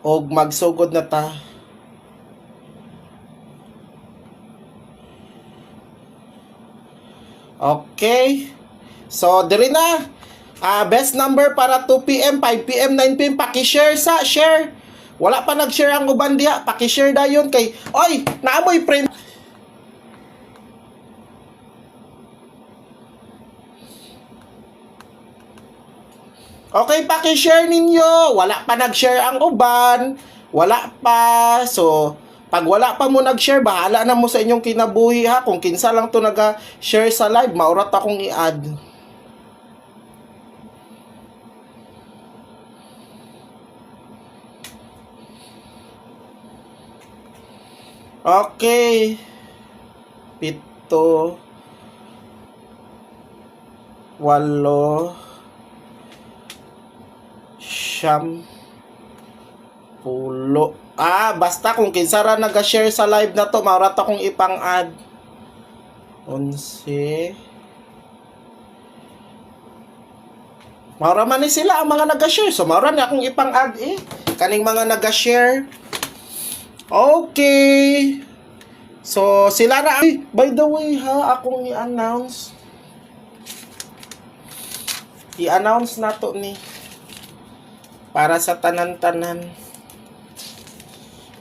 og magsugod na ta. Okay. So, diri na. Best number para 2 PM, 5 PM, 9 PM. Paki-share sa, share. Wala pa nag-share ang uban diha. Paki-share dayon kay, oy, naamoy frame. Okay, paki-share ninyo. Wala pa nag-share ang uban. Wala pa. So, pag wala pa mo nag-share, bahala na mo sa inyong kinabuhi ha. Kung kinsa lang to naga-share sa live, maurat akong i-add. Okay. 7, 8, 9, 10. Basta kung kinsara nag-share sa live na to, maurat akong ipang-add. 11. Maura man ni sila ang mga nag-share. So, maura na akong ipang-add kaning mga nag-share. Okay. So, sila na. By the way ha, akong i-announce. I-announce na to ni. Para sa tanan-tanan.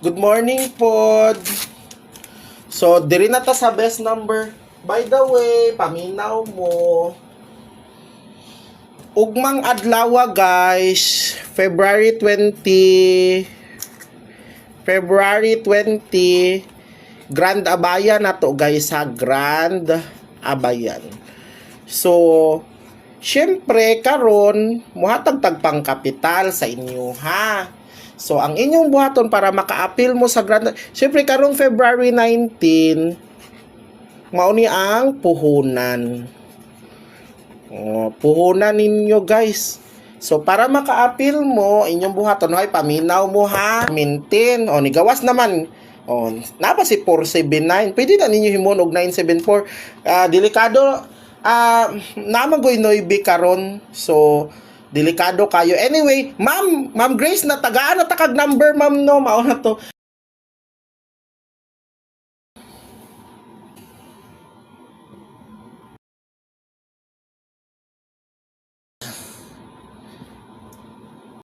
Good morning pod. So, diri na ta sa best number. By the way, paminaw mo. Ugmang adlaw guys. February 20, Grand Abayan na to guys ha. Grand Abayan. So, syempre, karon muhatag tagpang kapital sa inyo ha. So, ang inyong buhaton para maka-appeal mo sa Grand... Syempre, karong February 19, mauni ang puhunan. Puhunan ninyo, guys. So, para maka-appeal mo, inyong buhaton, ay paminaw mo ha. Maintain. Nigawas naman. Napa si 479. Pwede na ninyo himon og 974. Delikado. Namagoy noibi karon. So, delikado kayo. Anyway, Ma'am Grace, natagaan na takag number, ma'am, no? Mao na to.